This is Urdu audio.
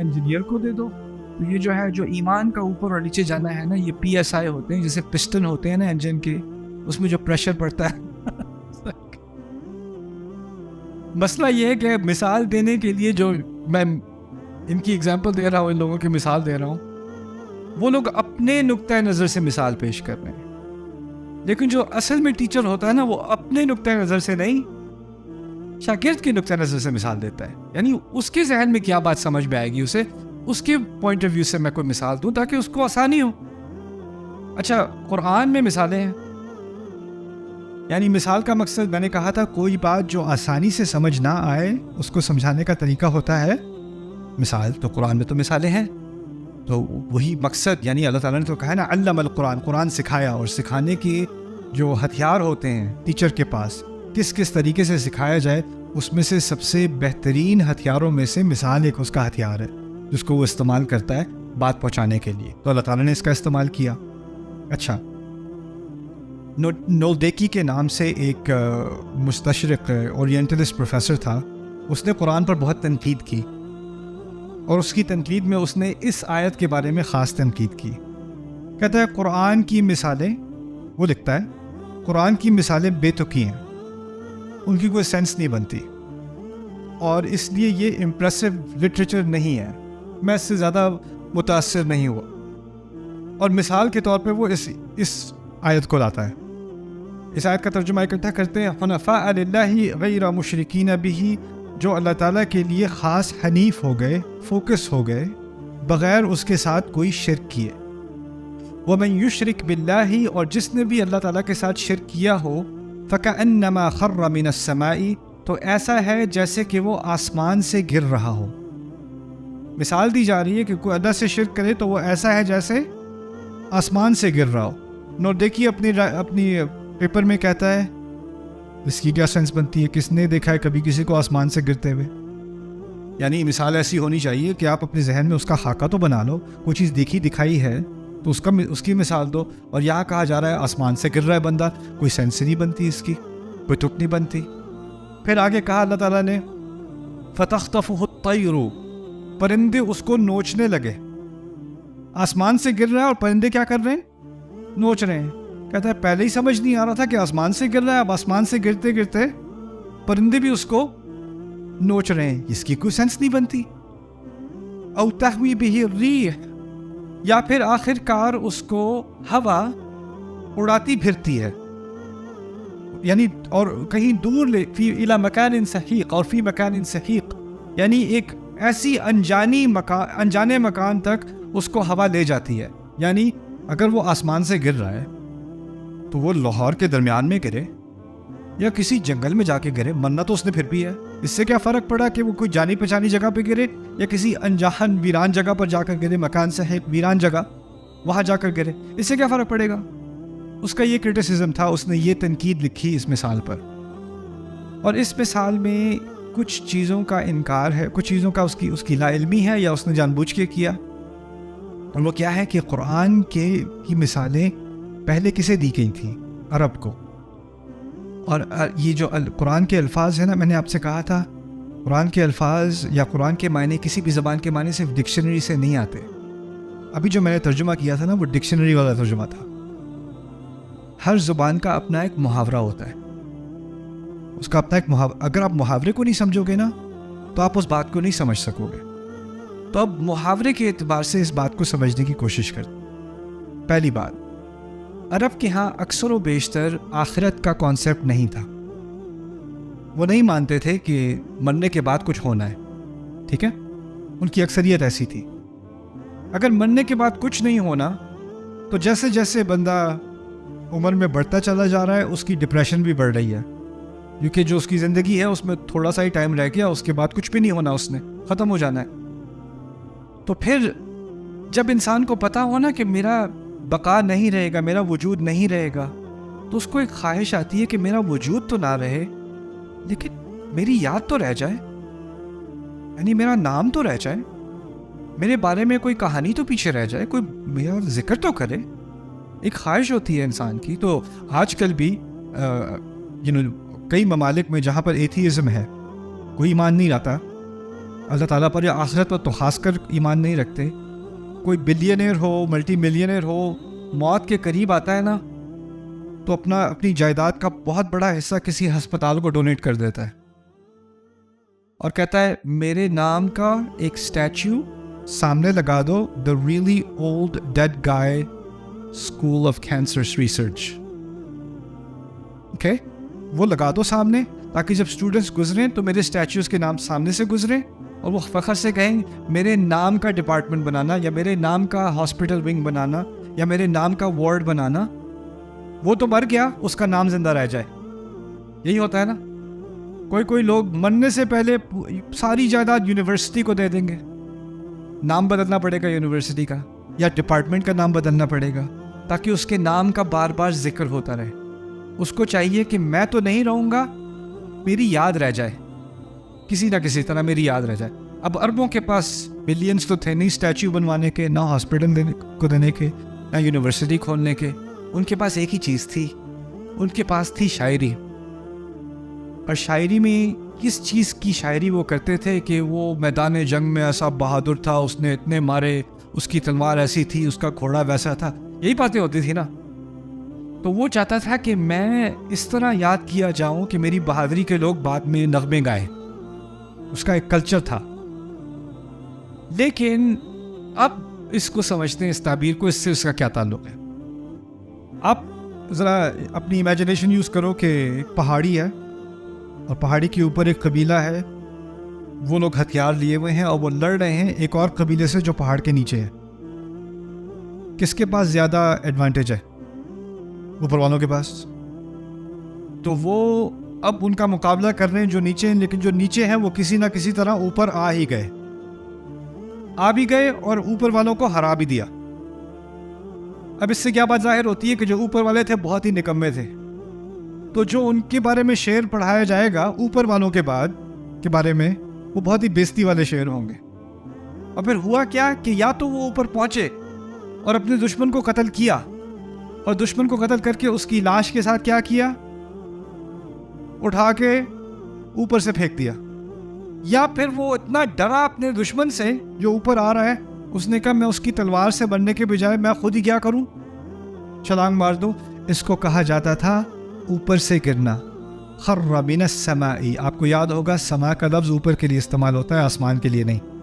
انجینئر کو دے دو. تو یہ جو ہے جو ایمان کا اوپر اور نیچے جانا ہے نا، یہ PSI ہوتے ہیں، جیسے پسٹن ہوتے ہیں نا انجن کے، اس میں جو پریشر پڑتا ہے. مسئلہ یہ ہے کہ مثال دینے کے لیے جو میں ان کی اگزامپل دے رہا ہوں، ان لوگوں کی مثال دے رہا ہوں، وہ لوگ اپنے نقطۂ نظر سے مثال پیش کر رہے ہیں. لیکن جو اصل میں ٹیچر ہوتا ہے نا، وہ اپنے نقطۂ نظر سے نہیں، شاگرد کے نقطۂ نظر سے مثال دیتا ہے. یعنی اس کے ذہن میں کیا بات سمجھ میں آئے گی، اسے اس کے پوائنٹ آف ویو سے میں کوئی مثال دوں تاکہ اس کو آسانی ہو. اچھا، قرآن میں مثالیں ہیں. یعنی مثال کا مقصد، میں نے کہا تھا، کوئی بات جو آسانی سے سمجھ نہ آئے اس کو سمجھانے کا طریقہ ہوتا ہے مثال. تو قرآن میں تو مثالیں ہیں. تو وہی مقصد، یعنی اللہ تعالیٰ نے تو کہا نا علم القرآن، قرآن سکھایا. اور سکھانے کے جو ہتھیار ہوتے ہیں ٹیچر کے پاس، کس کس طریقے سے سکھایا جائے، اس میں سے سب سے بہترین ہتھیاروں میں سے مثال ایک اس کا ہتھیار ہے جس کو وہ استعمال کرتا ہے بات پہنچانے کے لیے. تو اللہ تعالیٰ نے اس کا استعمال کیا. اچھا، نولڈیکی کے نام سے ایک مستشرق اورینٹلسٹ پروفیسر تھا. اس نے قرآن پر بہت تنقید کی، اور اس کی تنقید میں اس نے اس آیت کے بارے میں خاص تنقید کی. کہتا ہے قرآن کی مثالیں، وہ لکھتا ہے قرآن کی مثالیں بے تکی ہیں، ان کی کوئی سینس نہیں بنتی، اور اس لیے یہ امپریسو لٹریچر نہیں ہے. میں اس سے زیادہ متاثر نہیں ہوا. اور مثال کے طور پہ وہ اس آیت کو لاتا ہے. اس آیت کا ترجمہ اکٹھا کرتے ہیں، حنفاء للہ غیر مشرکین بہ، جو اللہ تعالیٰ کے لیے خاص حنیف ہو گئے، فوکس ہو گئے، بغیر اس کے ساتھ کوئی شرک کیے. ومن یشرک باللہ، اور جس نے بھی اللہ تعالیٰ کے ساتھ شرک کیا ہو، فکأنما خر من السماء، تو ایسا ہے جیسے کہ وہ آسمان سے گر رہا ہو. مثال دی جا رہی ہے کہ کوئی اللہ سے شرک کرے تو وہ ایسا ہے جیسے آسمان سے گر رہا ہو. نو دیکھیے اپنی پیپر میں کہتا ہے، اس کی کیا سینس بنتی ہے؟ کس نے دیکھا ہے کبھی کسی کو آسمان سے گرتے ہوئے؟ یعنی مثال ایسی ہونی چاہیے کہ آپ اپنے ذہن میں اس کا خاکہ تو بنا لو. کوئی چیز دیکھی دکھائی ہے تو اس کی مثال دو. اور یہاں کہا جا رہا ہے آسمان سے گر رہا ہے بندہ، کوئی سینس نہیں بنتی، اس کی کوئی تک نہیں بنتی. پھر آگے کہا اللہ تعالیٰ نے فَتَخْطَفُهُ الطَّيْرُ، پرندے اس کو نوچنے لگے. آسمان سے گر رہا ہے اور پرندے کیا کر رہے ہیں؟ نوچ رہے ہیں. کہتا ہے پہلے ہی سمجھ نہیں آ رہا تھا کہ آسمان سے گر رہا ہے، اب آسمان سے گرتے گرتے پرندے بھی اس کو نوچ رہے ہیں. اس کی کوئی سینس نہیں بنتی. او تہوی بہ الریح، یا پھر آخر کار اس کو ہوا اڑاتی پھرتی ہے، یعنی اور کہیں دور لے، فی الی مکان سحیق، اور فی مکان سحیق، یعنی ایک ایسی انجانے مکان تک اس کو ہوا لے جاتی ہے. یعنی اگر وہ آسمان سے گر رہا ہے تو وہ لاہور کے درمیان میں گرے یا کسی جنگل میں جا کے گرے، مرنا تو اس نے پھر بھی ہے. اس سے کیا فرق پڑا کہ وہ کوئی جانی پہچانی جگہ پہ گرے یا کسی انجان ویران جگہ پر جا کر گرے؟ مکان سے ہے ویران جگہ، وہاں جا کر گرے، اس سے کیا فرق پڑے گا؟ اس کا یہ کرٹیسزم تھا، اس نے یہ تنقید لکھی اس مثال پر. اور اس مثال میں کچھ چیزوں کا انکار ہے، کچھ چیزوں کا اس کی لا علمی ہے یا اس نے جان بوجھ کے کیا. اور وہ کیا ہے کہ قرآن کی مثالیں پہلے کسے دی گئی تھیں؟ عرب کو. اور یہ جو قرآن کے الفاظ ہیں نا، میں نے آپ سے کہا تھا قرآن کے الفاظ یا قرآن کے معنی کسی بھی زبان کے معنی صرف ڈکشنری سے نہیں آتے. ابھی جو میں نے ترجمہ کیا تھا نا، وہ ڈکشنری والا ترجمہ تھا. ہر زبان کا اپنا ایک محاورہ ہوتا ہے، اس کا اپنا ایک محاورہ. اگر آپ محاورے کو نہیں سمجھو گے نا تو آپ اس بات کو نہیں سمجھ سکو گے. تو اب محاورے کے اعتبار سے اس بات کو سمجھنے کی کوشش کریں. پہلی بات، عرب کے ہاں اکثر و بیشتر آخرت کا کانسیپٹ نہیں تھا. وہ نہیں مانتے تھے کہ مرنے کے بعد کچھ ہونا ہے. ٹھیک ہے، ان کی اکثریت ایسی تھی. اگر مرنے کے بعد کچھ نہیں ہونا تو جیسے جیسے بندہ عمر میں بڑھتا چلا جا رہا ہے، اس کی ڈپریشن بھی بڑھ رہی ہے، کیونکہ جو اس کی زندگی ہے اس میں تھوڑا سا ہی ٹائم رہ گیا، اس کے بعد کچھ بھی نہیں ہونا، اس نے ختم ہو جانا ہے. تو پھر جب انسان کو پتا ہو نا کہ میرا بقا نہیں رہے گا، میرا وجود نہیں رہے گا، تو اس کو ایک خواہش آتی ہے کہ میرا وجود تو نہ رہے لیکن میری یاد تو رہ جائے، یعنی میرا نام تو رہ جائے، میرے بارے میں کوئی کہانی تو پیچھے رہ جائے، کوئی میرا ذکر تو کرے. ایک خواہش ہوتی ہے انسان کی. تو آج کل بھی کئی ممالک میں جہاں پر ایتھیزم ہے، کوئی ایمان نہیں لاتا، اللہ تعالیٰ پر یا آخرت پر تو خاص کر ایمان نہیں رکھتے. کوئی بلینئر ہو، ملٹی ملینئر ہو، موت کے قریب آتا ہے نا تو اپنی جائیداد کا بہت بڑا حصہ کسی ہسپتال کو ڈونیٹ کر دیتا ہے اور کہتا ہے میرے نام کا ایک اسٹیچو سامنے لگا دو، the really old dead guy school of cancer research. Okay, وہ لگا دو سامنے تاکہ جب اسٹوڈنٹس گزریں تو میرے اسٹیچوز کے نام سامنے سے گزریں اور وہ فخر سے کہیں میرے نام کا ڈپارٹمنٹ بنانا یا میرے نام کا ہاسپٹل ونگ بنانا یا میرے نام کا وارڈ بنانا. وہ تو مر گیا، اس کا نام زندہ رہ جائے. یہی ہوتا ہے نا. کوئی لوگ مرنے سے پہلے ساری جائیداد یونیورسٹی کو دے دیں گے. نام بدلنا پڑے گا یونیورسٹی کا یا ڈپارٹمنٹ کا نام بدلنا پڑے گا تاکہ اس کے نام کا بار بار ذکر ہوتا رہے. اس کو چاہیے کہ میں تو نہیں رہوں گا، میری یاد رہ جائے، کسی نہ کسی طرح میری یاد رہ جائے. اب اربوں کے پاس بلینز تو تھے نہیں اسٹیچو بنوانے کے، نہ ہاسپٹل دینے کے، نہ یونیورسٹی کھولنے کے. ان کے پاس ایک ہی چیز تھی، ان کے پاس تھی شاعری. اور شاعری میں کس چیز کی شاعری وہ کرتے تھے کہ وہ میدان جنگ میں ایسا بہادر تھا، اس نے اتنے مارے، اس کی تلوار ایسی تھی، اس کا گھوڑا ویسا تھا. یہی باتیں ہوتی تھی نا. تو وہ چاہتا تھا کہ میں اس طرح یاد کیا جاؤں کہ میری بہادری کے لوگ بعد میں نغمے گائیں. اس کا ایک کلچر تھا. لیکن اب اس کو سمجھتے ہیں، اس تعبیر کو، اس سے اس کا کیا تعلق ہے. آپ ذرا اپنی امیجنیشن یوز کرو کہ ایک پہاڑی ہے اور پہاڑی کے اوپر ایک قبیلہ ہے. وہ لوگ ہتھیار لیے ہوئے ہیں اور وہ لڑ رہے ہیں ایک اور قبیلے سے جو پہاڑ کے نیچے ہے. کس کے پاس زیادہ ایڈوانٹیج ہے؟ اوپر والوں کے پاس. تو وہ اب ان کا مقابلہ کر رہے ہیں جو نیچے ہیں، لیکن جو نیچے ہیں وہ کسی نہ کسی طرح اوپر آ بھی گئے اور اوپر والوں کو ہرا بھی دیا. اب اس سے کیا بات ظاہر ہوتی ہے کہ جو اوپر والے تھے بہت ہی نکمے تھے. تو جو ان کے بارے میں شعر پڑھایا جائے گا اوپر والوں کے بارے میں، وہ بہت ہی بےزتی والے شعر ہوں گے. اور پھر ہوا کیا کہ یا تو وہ اوپر پہنچے اور اپنے دشمن کو قتل کیا، اور دشمن کو قتل کر کے اس کی لاش کے ساتھ کیا کیا، اٹھا کے اوپر سے پھینک دیا. یا پھر وہ اتنا ڈرا اپنے دشمن سے جو اوپر آ رہا ہے، اس نے کہا میں اس کی تلوار سے بننے کے بجائے میں خود ہی کیا کروں، چھلانگ مار دوں. اس کو کہا جاتا تھا اوپر سے گرنا، خر من السماء. آپ کو یاد ہوگا سما کا لفظ اوپر کے لیے استعمال ہوتا ہے، آسمان کے لیے نہیں.